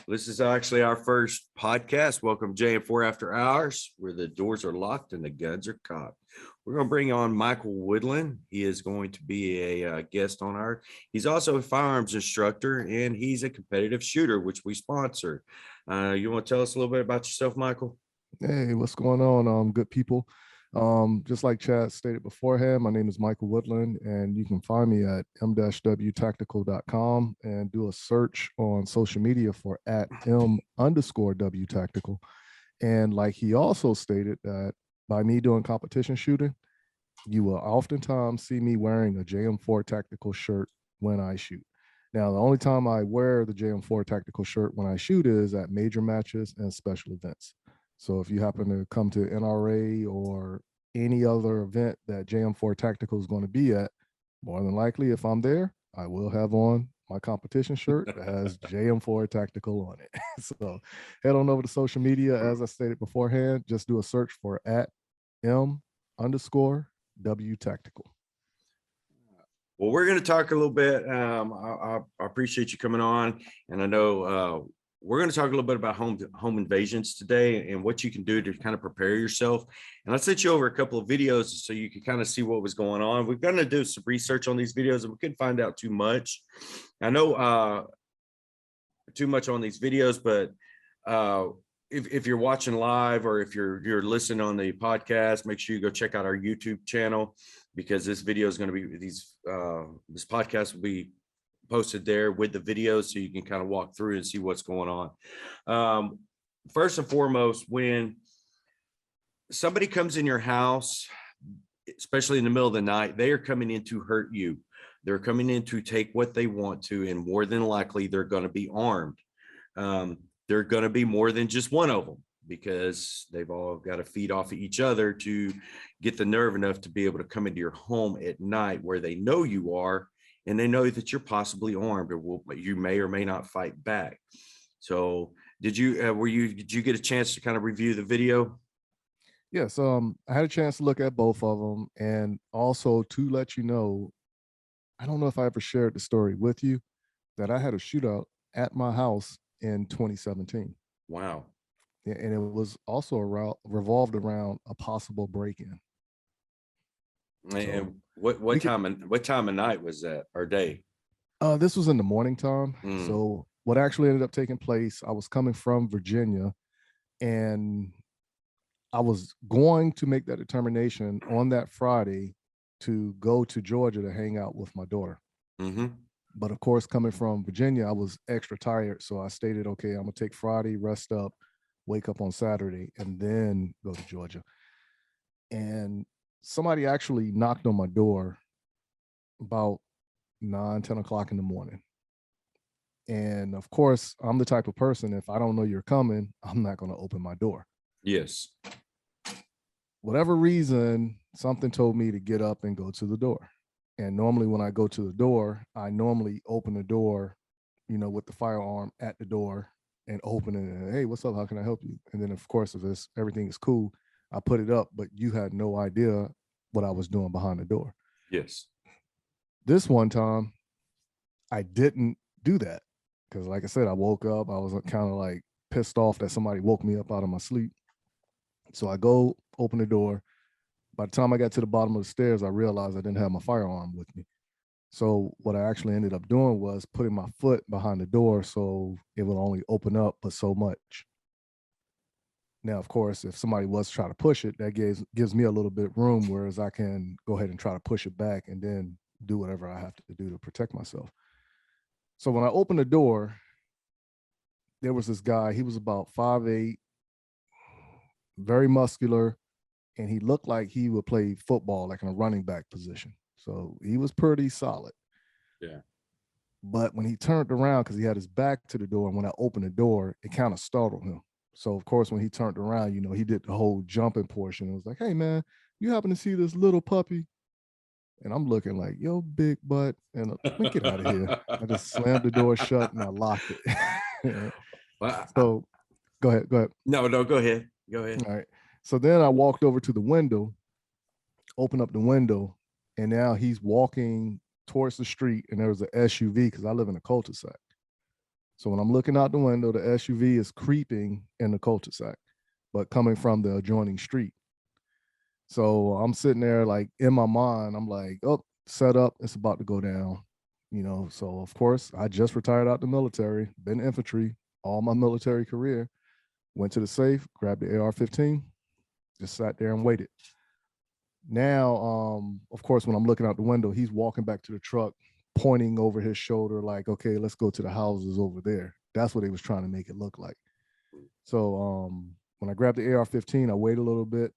This is actually our first podcast. Welcome, JM4 After Hours, where the doors are locked and the guns are cocked. We're going to bring on Michael Woodland. He is going to be a guest on our. He's also a firearms instructor, and he's a competitive shooter, which we sponsor. You want to tell us a little bit about yourself, Michael? Hey, what's going on, good people? Just like Chad stated beforehand, my name is Michael Woodland, and you can find me at m-wtactical.com and do a search on social media for at m_wtactical. And like he also stated that by me doing competition shooting, you will oftentimes see me wearing a JM4 tactical shirt when I shoot. Now, the only time I wear the JM4 tactical shirt when I shoot is at major matches and special events. So if you happen to come to NRA or any other event that JM4 Tactical is going to be at, more than likely, if I'm there, I will have on my competition shirt that has JM4 Tactical on it. So head on over to social media. As I stated beforehand, just do a search for at m_w_tactical. Well, we're going to talk a little bit. I appreciate you coming on, and I know we're going to talk a little bit about home invasions today and what you can do to kind of prepare yourself. And I sent you over a couple of videos so you could kind of see what was going on. We're going to do some research on these videos, and we couldn't find out too much. I know too much on these videos, but if you're watching live or if you're listening on the podcast, make sure you go check out our YouTube channel, because this video is going to be this podcast will be posted there with the videos, so you can kind of walk through and see what's going on. First and foremost, when somebody comes in your house, especially in the middle of the night, they are coming in to hurt you. They're coming in to take what they want to, and more than likely they're going to be armed. They're going to be more than just one of them, because they've all got to feed off of each other to get the nerve enough to be able to come into your home at night where they know you are, and they know that you're possibly armed, or you may or may not fight back. So did you get a chance to kind of review the video? Yes, I had a chance to look at both of them, and also to let you know, I don't know if I ever shared the story with you, that I had a shootout at my house in 2017. Wow. And it was also revolved around a possible break-in. And what time of night was that, or day? This was in the morning time. So what actually ended up taking place, I was coming from Virginia, and I was going to make that determination on that Friday to go to Georgia to hang out with my daughter. But of course, coming from Virginia, I was extra tired. So I stated, okay, I'm gonna take Friday, rest up, wake up on Saturday, and then go to Georgia. And somebody actually knocked on my door about 9-10 o'clock in the morning. And of course, I'm the type of person, if I don't know you're coming, I'm not going to open my door. Yes. Whatever reason, something told me to get up and go to the door. And normally when I go to the door, I normally open the door, with the firearm at the door and open it and, hey, what's up? How can I help you? And then of course, if everything is cool, I put it up, but you had no idea what I was doing behind the door. Yes. This one time, I didn't do that, because like I said, I woke up, I was kind of like pissed off that somebody woke me up out of my sleep. So I go open the door. By the time I got to the bottom of the stairs, I realized I didn't have my firearm with me. So what I actually ended up doing was putting my foot behind the door so it will only open up but so much. Now, of course, if somebody was trying to push it, that gives me a little bit of room, whereas I can go ahead and try to push it back and then do whatever I have to do to protect myself. So when I opened the door, there was this guy. He was about 5'8", very muscular, and he looked like he would play football, like in a running back position. So he was pretty solid. Yeah. But when he turned around, because he had his back to the door, and when I opened the door, it kind of startled him. So of course, when he turned around, he did the whole jumping portion. It was like, hey man, you happen to see this little puppy? And I'm looking like, yo, big butt, and let me get out of here. I just slammed the door shut and I locked it. So go ahead. No, go ahead. All right. So then I walked over to the window, opened up the window, and now he's walking towards the street, and there was an SUV, because I live in a cul-de-sac. So when I'm looking out the window, the SUV is creeping in the cul-de-sac, but coming from the adjoining street. So I'm sitting there like in my mind, I'm like, oh, set up, it's about to go down. So of course I just retired out the military, been infantry all my military career, went to the safe, grabbed the AR-15, just sat there and waited. Now, of course, when I'm looking out the window, he's walking back to the truck, pointing over his shoulder, like, okay, let's go to the houses over there. That's what he was trying to make it look like. So when I grabbed the AR-15, I waited a little bit,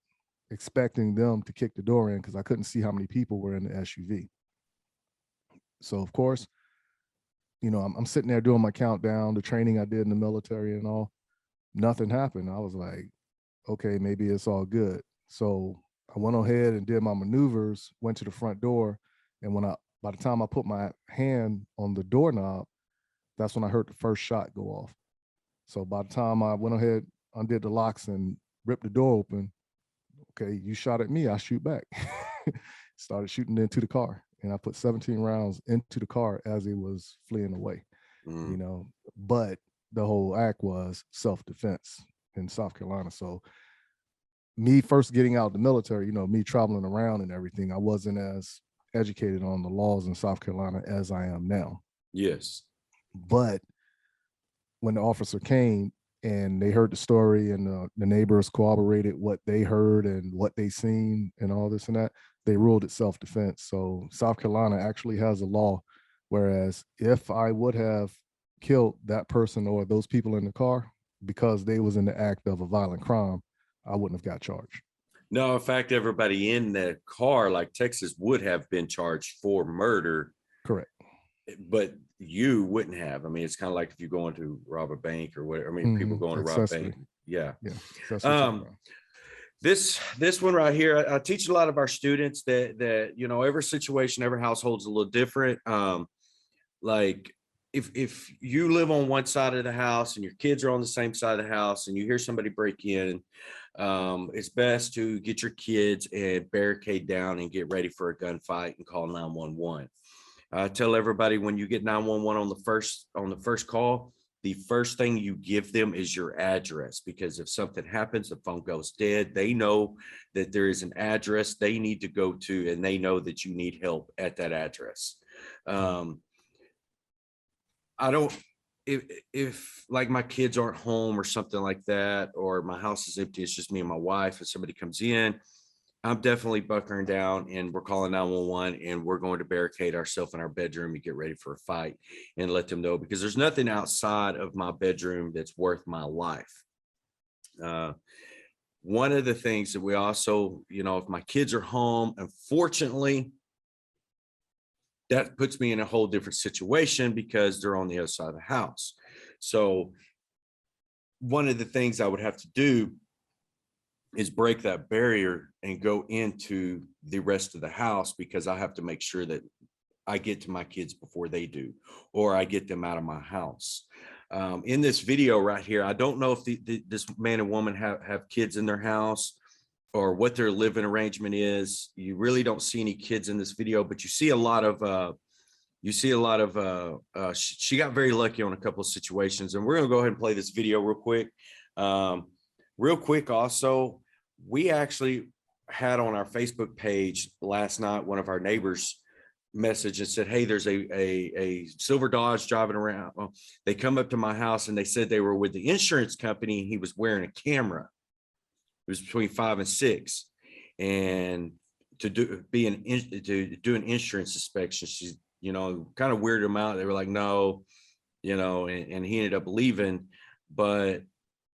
expecting them to kick the door in because I couldn't see how many people were in the SUV. So of course, I'm sitting there doing my countdown, the training I did in the military and all. Nothing happened. I was like, okay, maybe it's all good. So I went ahead and did my maneuvers, went to the front door, and by the time I put my hand on the doorknob, that's when I heard the first shot go off. So by the time I went ahead, undid the locks and ripped the door open, okay, you shot at me, I shoot back. Started shooting into the car, and I put 17 rounds into the car as it was fleeing away. But the whole act was self-defense in South Carolina. So me first getting out of the military, me traveling around and everything, I wasn't as educated on the laws in South Carolina as I am now. Yes. But when the officer came and they heard the story and the neighbors corroborated what they heard and what they seen and all this and that, they ruled it self-defense. So South Carolina actually has a law, whereas if I would have killed that person or those people in the car because they was in the act of a violent crime, I wouldn't have got charged. No, in fact, everybody in the car, like Texas, would have been charged for murder. Correct. But you wouldn't have. I mean, it's kind of like if you're going to rob a bank or whatever. I mean, people going to rob a bank. Yeah. This one right here, I teach a lot of our students that every situation, every household's a little different. Like if you live on one side of the house and your kids are on the same side of the house and you hear somebody break in, it's best to get your kids and barricade down and get ready for a gunfight and call 911. I tell everybody when you get 911 on the first call, the first thing you give them is your address, because if something happens, the phone goes dead. They know that there is an address they need to go to, and they know that you need help at that address. If like my kids aren't home or something like that, or my house is empty, it's just me and my wife, and somebody comes in, I'm definitely buckering down and we're calling 911 and we're going to barricade ourselves in our bedroom and get ready for a fight and let them know, because there's nothing outside of my bedroom that's worth my life. One of the things that we also, if my kids are home, unfortunately, that puts me in a whole different situation because they're on the other side of the house. So one of the things I would have to do is break that barrier and go into the rest of the house, because I have to make sure that I get to my kids before they do, or I get them out of my house. In this video right here, I don't know if this man and woman have kids in their house or what their living arrangement is. You really don't see any kids in this video, but you see a lot of, she got very lucky on a couple of situations, and we're going to go ahead and play this video real quick. Also, we actually had on our Facebook page last night, one of our neighbors message and said, hey, there's a silver Dodge driving around. Well, they come up to my house and they said they were with the insurance company, and he was wearing a camera. It was between 5 and 6, and to do an insurance inspection, she's, kind of weirded him out. They were like, no, and he ended up leaving, but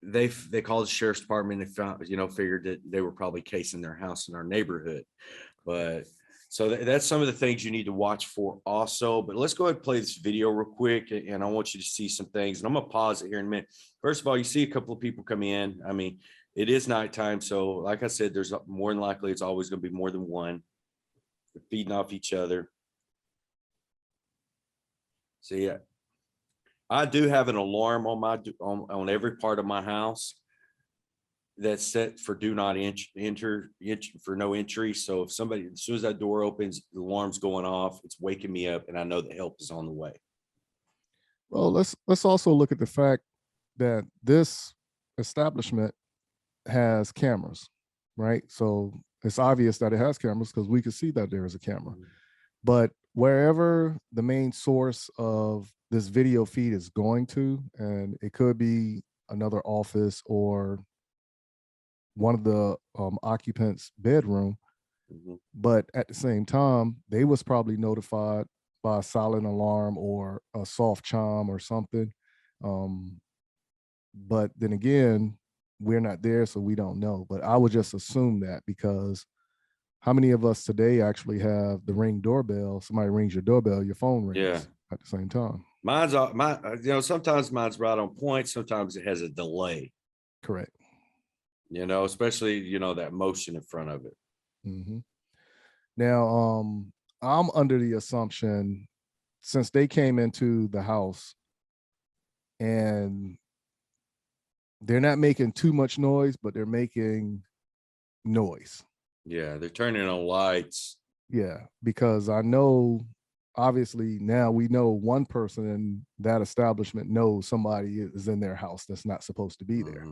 they called the sheriff's department and found, figured that they were probably casing their house in our neighborhood. But so that's some of the things you need to watch for also. But let's go ahead and play this video real quick, and I want you to see some things, and I'm gonna pause it here in a minute. First of all, you see a couple of people come in. I mean, it is nighttime, so like I said, there's more than likely it's always going to be more than one. They're feeding off each other. So yeah, I do have an alarm on every part of my house that's set for do not enter for no entry. So if somebody, as soon as that door opens, the alarm's going off, it's waking me up, and I know the help is on the way. Well, let's also look at the fact that this establishment has cameras, right? So it's obvious that it has cameras because we can see that there is a camera. But wherever the main source of this video feed is going to, and it could be another office or one of the occupants' bedroom, but at the same time, they was probably notified by a silent alarm or a soft chime or something. Um, but then again, we're not there, so we don't know. But I would just assume that, because how many of us today actually have the Ring doorbell? Somebody rings your doorbell, your phone rings Yeah. at the same time. Mine's sometimes mine's right on point. Sometimes it has a delay, Correct. especially, that motion in front of it. Mm-hmm. Now, I'm under the assumption, since they came into the house and they're not making too much noise, but they're making noise. Yeah. They're turning on lights. Yeah, because I know, obviously now we know one person in that establishment knows somebody is in their house that's not supposed to be there.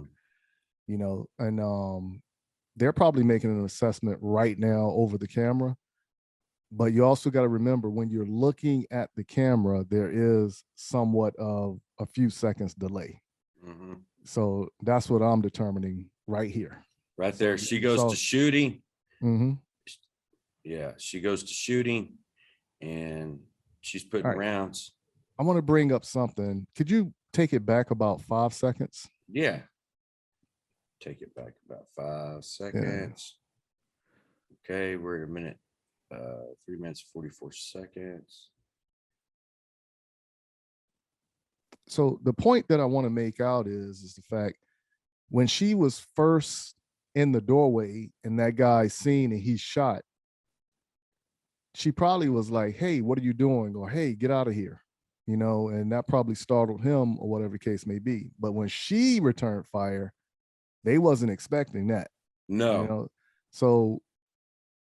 And they're probably making an assessment right now over the camera. But you also got to remember, when you're looking at the camera, there is somewhat of a few seconds delay. So that's what I'm determining right here. Right there. She goes to shooting. Mm-hmm. Yeah, she goes to shooting and she's putting rounds. I want to bring up something. Could you take it back about 5 seconds? Yeah. Take it back about 5 seconds. Yeah. Okay, we're at a minute, 3 minutes, 44 seconds. So the point that I want to make out is the fact, when she was first in the doorway and that guy seen and he shot, she probably was like, "Hey, what are you doing?" Or, "Hey, get out of here." And that probably startled him or whatever the case may be. But when she returned fire, they wasn't expecting that. No. So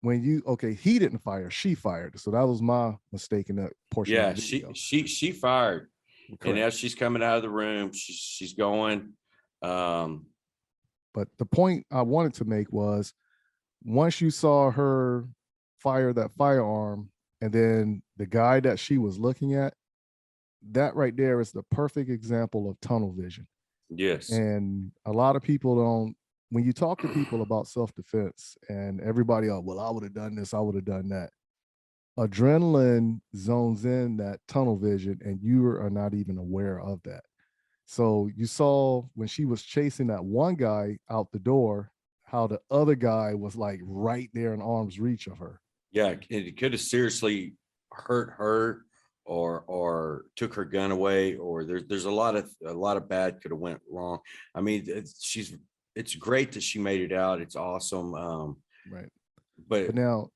when he didn't fire, she fired. So that was my mistake in that portion. Yeah, of the video. she fired. Correct. And as she's coming out of the room, she's going. But the point I wanted to make was, once you saw her fire that firearm, and then the guy that she was looking at, that right there is the perfect example of tunnel vision. Yes. And a lot of people don't, when you talk to people about self-defense, and everybody, well, I would have done this, I would have done that. Adrenaline zones in that tunnel vision, and you are not even aware of that. So you saw when she was chasing that one guy out the door, how the other guy was like right there in arm's reach of her. Yeah, it could have seriously hurt her or took her gun away, or there's a lot of bad could have went wrong. I mean, it's great that she made it out. It's awesome. Right. But now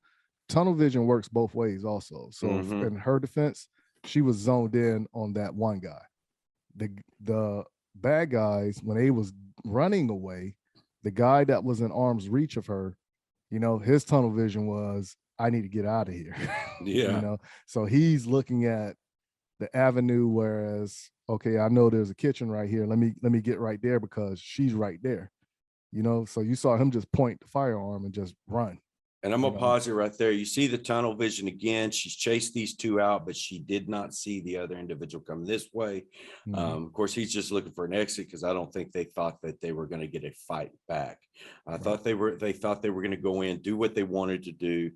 tunnel vision works both ways also. So in her defense, she was zoned in on that one guy. The bad guys, when they was running away, the guy that was in arm's reach of her, his tunnel vision was, I need to get out of here. Yeah. So he's looking at the avenue, whereas, okay, I know there's a kitchen right here. Let me get right there because she's right there. So you saw him just point the firearm and just run. And I'm gonna pause it right there. You see the tunnel vision again. She's chased these two out, but she did not see the other individual coming this way. Of course, he's just looking for an exit, because I don't think they thought that they were going to get a fight back. I thought they thought they were going to go in, do what they wanted to do,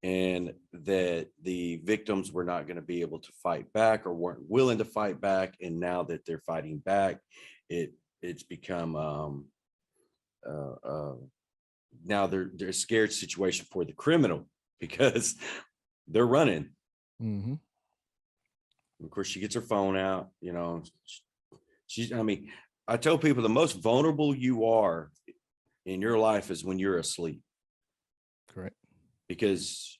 and that the victims were not going to be able to fight back or weren't willing to fight back. And now that they're fighting back, it's become now they're a scared situation for the criminal, because they're running. Of course, she gets her phone out. I mean, I tell people the most vulnerable you are in your life is when you're asleep. Correct. Because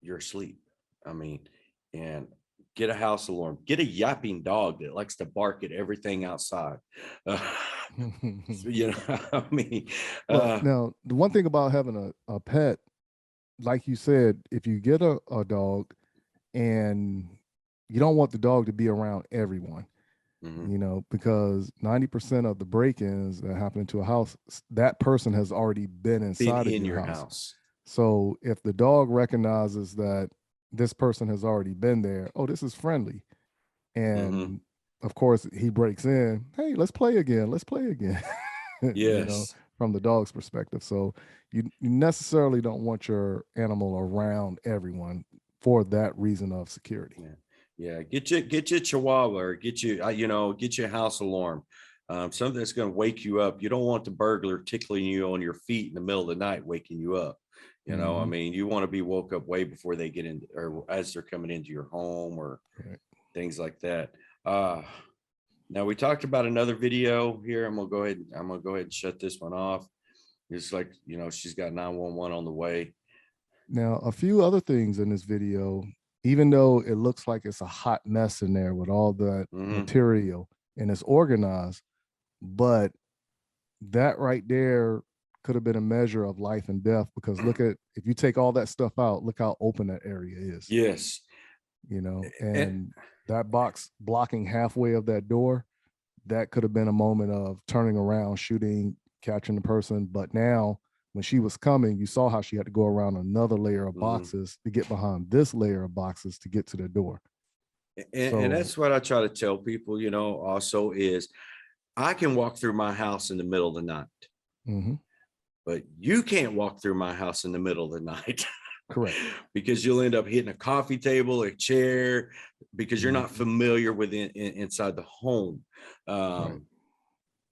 you're asleep. I mean, and get a house alarm, get a yapping dog that likes to bark at everything outside. I mean, now the one thing about having a pet, like you said, if you get a dog and you don't want the dog to be around everyone, Mhm. because 90% of the break-ins that happen into a house, that person has already been Being inside of in your your house. house. So if the dog recognizes that this person has already been there, oh, this is friendly. Mhm. And of course, he breaks in, hey, let's play again. Let's play again, Yes. from the dog's perspective. So you necessarily don't want your animal around everyone for that reason of security. Yeah. Yeah. Get your chihuahua, or get you, get your house alarm. Something that's going to wake you up. You don't want the burglar tickling you on your feet in the middle of the night, waking you up. I Mhm. mean, you want to be woke up way before they get in, or as they're coming into your home, or Right. things like that. Uh, Now we talked about another video here. I'm gonna go ahead and shut this one off. It's like, she's got 911 on the way. Now, a few other things in this video, even though it looks like it's a hot mess in there with all that Hmm. material and it's organized, but that right there could have been a measure of life and death, because look at, if you take all that stuff out, look how open that area is, Yes. And and that box blocking halfway of that door, that could have been a moment of turning around, shooting, catching the person. But now, when she was coming, you saw how she had to go around another layer of mhm. boxes to get behind this layer of boxes to get to the door. And So, that's what I try to tell people, also is I can walk through my house in the middle of the night, mhm, but you can't walk through my house in the middle of the night. correct. Because you'll end up hitting a coffee table, a chair, because you're not Mhm, familiar with inside the home. right. Um,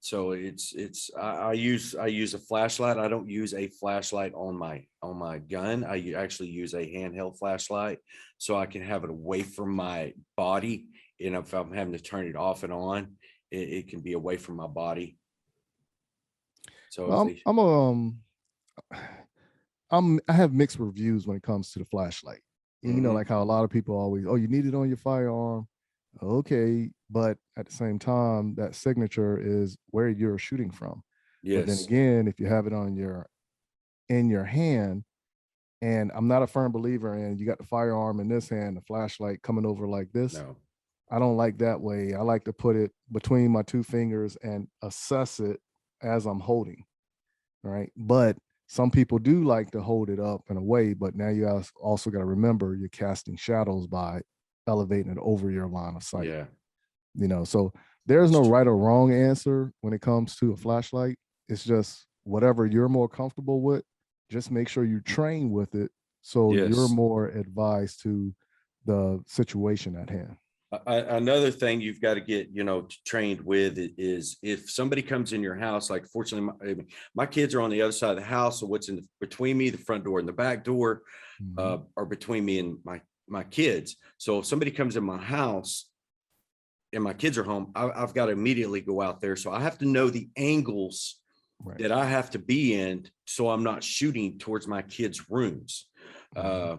so I use a flashlight. I don't use a flashlight on my gun. Actually use a handheld flashlight, so I can have it away from my body. And if I'm having to turn it off and on, it can be away from my body. So if Well, they, I have mixed reviews when it comes to the flashlight. Mhm. Like how a lot of people always, oh, you need it on your firearm. Okay, but at the same time, that signature is where you're shooting from. But then Yes, again, if you have it on your in your hand, and I'm not a firm believer in, you got the firearm in this hand, the flashlight coming over like this. no, I don't like that way. I like to put it between my two fingers and assess it as I'm holding, right? But some people do like to hold it up in a way, but now you also got to remember you're casting shadows by elevating it over your line of sight. yeah, So there's that's no true. right or wrong answer when it comes to a flashlight. It's just whatever you're more comfortable with. Just make sure you train with it so you're Yes. more advised to the situation at hand. Another thing you've got to get trained with is if somebody comes in your house. Like, fortunately, my kids are on the other side of the house, so what's between me, the front door and the back door, Mhm. are between me and my kids. So if somebody comes in my house and my kids are home, I've got to immediately go out there. So I have to know the angles Right. that I have to be in, so I'm not shooting towards my kids' rooms. Mhm. uh,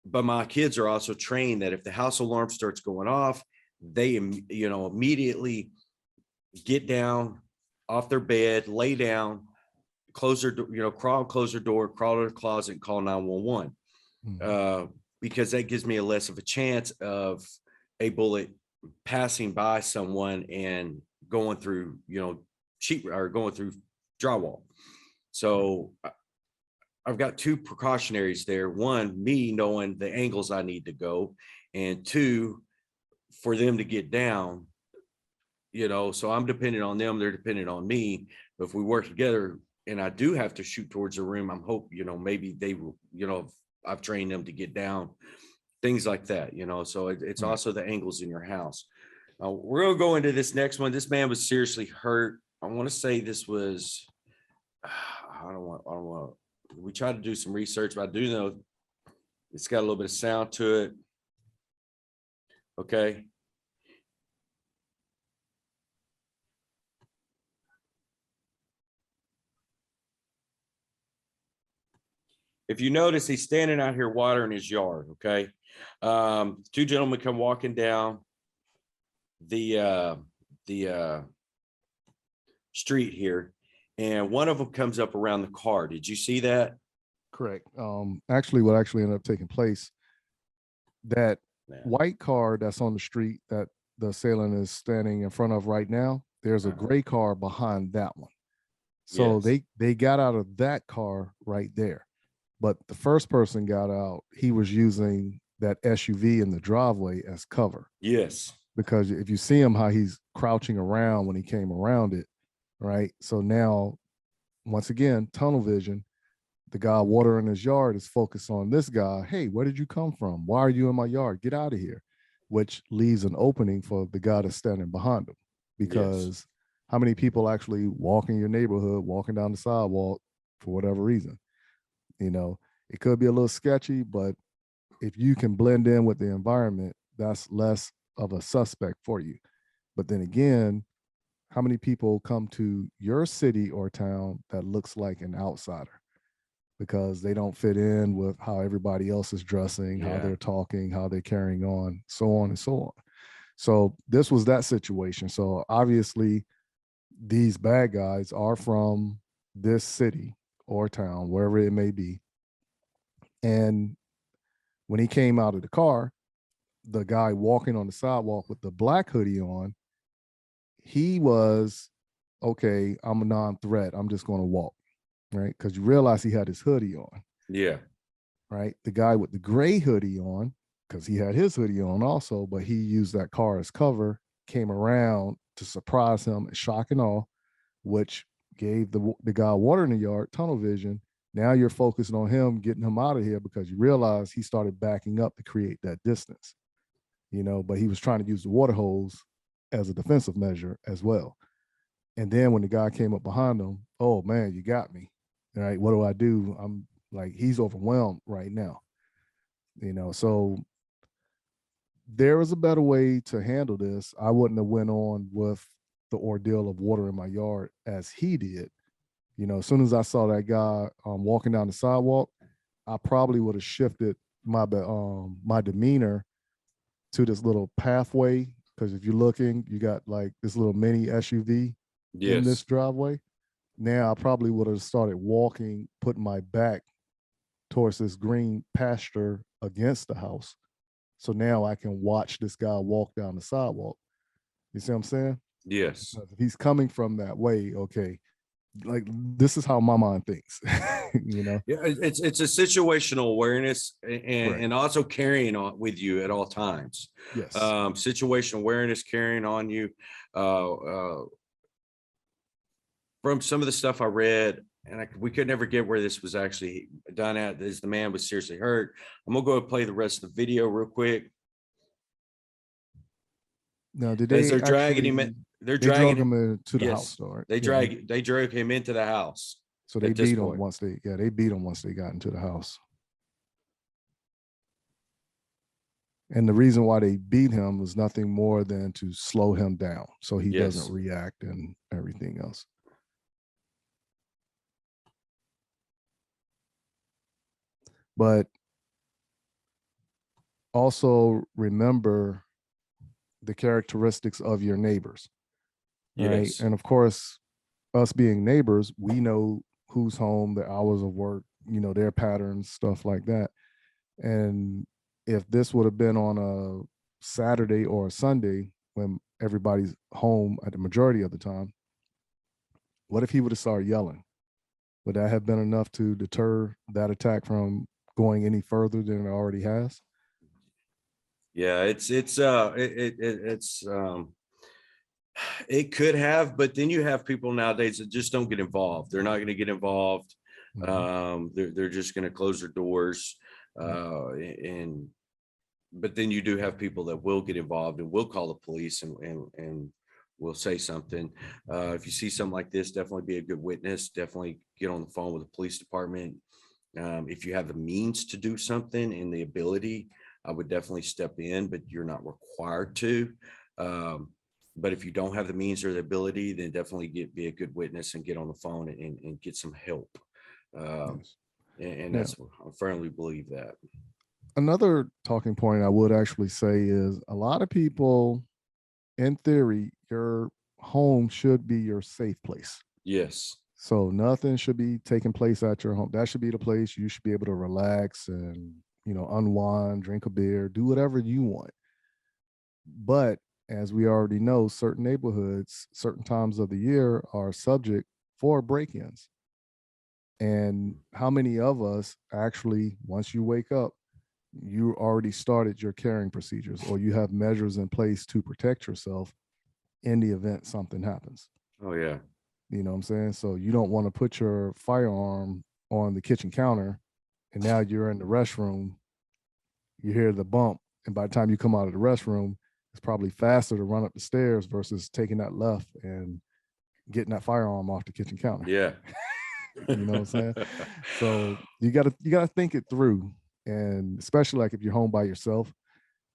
but my kids are also trained that if the house alarm starts going off, they immediately get down off their bed, lay down, close their crawl, close their door, crawl to the closet, and call 911. Mhm. uh, because that gives me a less of a chance of a bullet passing by someone and going through sheet, or going through drywall. Right. So I've got two precautionaries there. One, me knowing the angles I need to go, and two, for them to get down. So I'm dependent on them. They're dependent on me. But if we work together and I do have to shoot towards the room, I'm hope, maybe they will, I've trained them to get down, things like that, So it's Right. also the angles in your house. We're going to go into this next one. This man was seriously hurt. I want to say this was, I don't want, we tried to do some research, but I do know it's got a little bit of sound to it. Okay. If you notice, he's standing out here watering his yard. Okay. Two gentlemen come walking down the street here, and one of them comes up around the car. Did you see that? Correct. Actually, what actually ended up taking place, that Yeah. white car that's on the street that the assailant is standing in front of right now, there's a gray car behind that one. So Yes. they got out of that car right there. But the first person got out, he was using that SUV in the driveway as cover. Yes. Because if you see him, how he's crouching around when he came around it, right? So now, once again, tunnel vision, the guy watering his yard is focused on this guy. Hey, where did you come from? Why are you in my yard? Get out of here. Which leaves an opening for the guy that's standing behind him. Because how many people actually walk in your neighborhood, walking down the sidewalk for whatever reason? You know, it could be a little sketchy, but if you can blend in with the environment, that's less of a suspect for you. But then again, how many people come to your city or town that looks like an outsider because they don't fit in with how everybody else is dressing, how they're talking, how they're carrying on, so on and so on. So this was that situation. So obviously, these bad guys are from this city or town, wherever it may be. And when he came out of the car, the guy walking on the sidewalk with the black hoodie on, he was, okay, I'm a non-threat. I'm just going to walk, right? Because you realize he had his hoodie on. Yeah. Right. The guy with the gray hoodie on, because he had his hoodie on also, but he used that car as cover, came around to surprise him and shock and awe, which gave the guy watering the yard tunnel vision. Now you're focused on him, getting him out of here because you realize he started backing up to create that distance, but he was trying to use the water hose as a defensive measure as well. And then when the guy came up behind him, oh man, you got me. All right, what do I do? I'm like, he's overwhelmed right now. So there was a better way to handle this. I wouldn't have went on with the ordeal of water in my yard as he did. As soon as I saw that guy walking down the sidewalk, I probably would have shifted my demeanor to this little pathway. Because if you're looking, you got like this little mini SUV in this driveway. Now I probably would have started walking, putting my back towards this green pasture against the house. So now I can watch this guy walk down the sidewalk. You see what I'm saying? Yes. If he's coming from that way, okay, like this is how my mind thinks. Yeah, it's a situational awareness and also carrying on with you at all times. Yes. Situational awareness, carrying on you. From some of the stuff I read, and we could never get where this was actually done at, is the man was seriously hurt. I'm gonna go and play the rest of the video real quick. Now, did they? They're dragging him in. They're dragging him into the house, though. Right? They drag him into the house. So they beat him once they beat him once they got into the house. And the reason why they beat him was nothing more than to slow him down so he doesn't react and everything else. But also remember the characteristics of your neighbors. Right. And of course, us being neighbors, we know who's home, the hours of work, their patterns, stuff like that. And if this would have been on a Saturday or a Sunday when everybody's home at the majority of the time, what if he would have started yelling? Would that have been enough to deter that attack from going any further than it already has? Yeah, it could have, but then you have people nowadays that just don't get involved. They're not going to get involved. They're just going to close their doors. But then you do have people that will get involved and will call the police and will say something. If you see something like this, definitely be a good witness. Definitely get on the phone with the police department. If you have the means to do something and the ability, I would definitely step in, but you're not required to. But if you don't have the means or the ability, then definitely be a good witness and get on the phone and get some help. And that's, I firmly believe that. Another talking point I would actually say is a lot of people, in theory, your home should be your safe place. Yes. So nothing should be taking place at your home. That should be the place you should be able to relax and unwind, drink a beer, do whatever you want. But as we already know, certain neighborhoods, certain times of the year are subject for break-ins. And how many of us actually, once you wake up, you already started your carrying procedures, or you have measures in place to protect yourself in the event something happens? Oh yeah. You know what I'm saying? So you don't want to put your firearm on the kitchen counter, and now you're in the restroom, you hear the bump, and by the time you come out of the restroom, it's probably faster to run up the stairs versus taking that left and getting that firearm off the kitchen counter. Yeah. You know what I'm saying? So you gotta think it through. And especially like if you're home by yourself,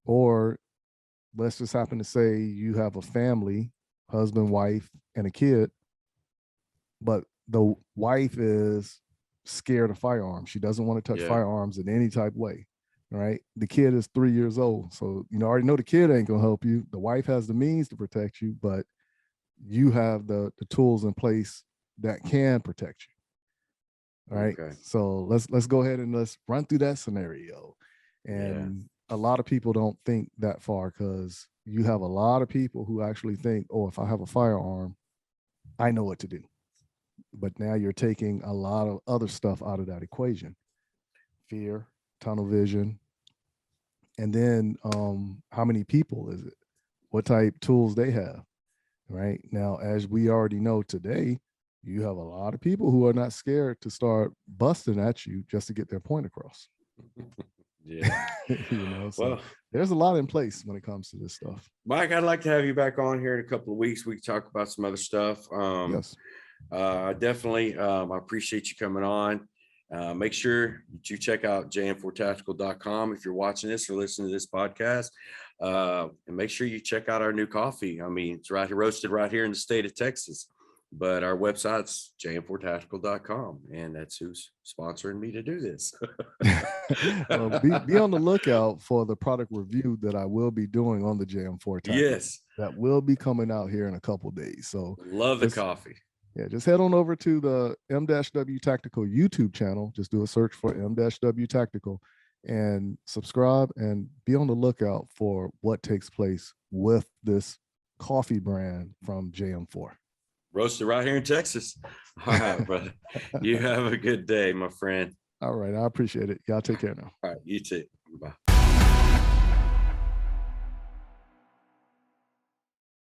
or let's just happen to say you have a family, husband, wife, and a kid, but the wife is scared of firearms. She doesn't want to touch Yeah. firearms in any type way. Right. The kid is 3 years old. So, already know the kid ain't gonna help you. The wife has the means to protect you, but you have the tools in place that can protect you. All right. Okay. So let's go ahead and let's run through that scenario. And a lot of people don't think that far, because you have a lot of people who actually think, oh, if I have a firearm, I know what to do. But now you're taking a lot of other stuff out of that equation. Fear, tunnel vision, and then how many people is it? What type tools they have? Right now, as we already know today, you have a lot of people who are not scared to start busting at you just to get their point across. Yeah. So Well, there's a lot in place when it comes to this stuff. Mike, I'd like to have you back on here in a couple of weeks. We can talk about some other stuff. Yes. Definitely. I appreciate you coming on. Make sure that you check out JM4tactical.com if you're watching this or listening to this podcast. And make sure you check out our new coffee. I mean, it's right here, roasted right here in the state of Texas. But our website's JM4tactical.com, and that's who's sponsoring me to do this. Well, be on the lookout for the product review that I will be doing on the JM4 Tactical. Yes. That will be coming out here in a couple days. So love the coffee. Yeah, just head on over to the M-W Tactical YouTube channel. Just do a search for M-W Tactical and subscribe, and be on the lookout for what takes place with this coffee brand from JM4. Roasted right here in Texas. All right, brother. You have a good day, my friend. All right. I appreciate it. Y'all take care now. All right. You too. Bye.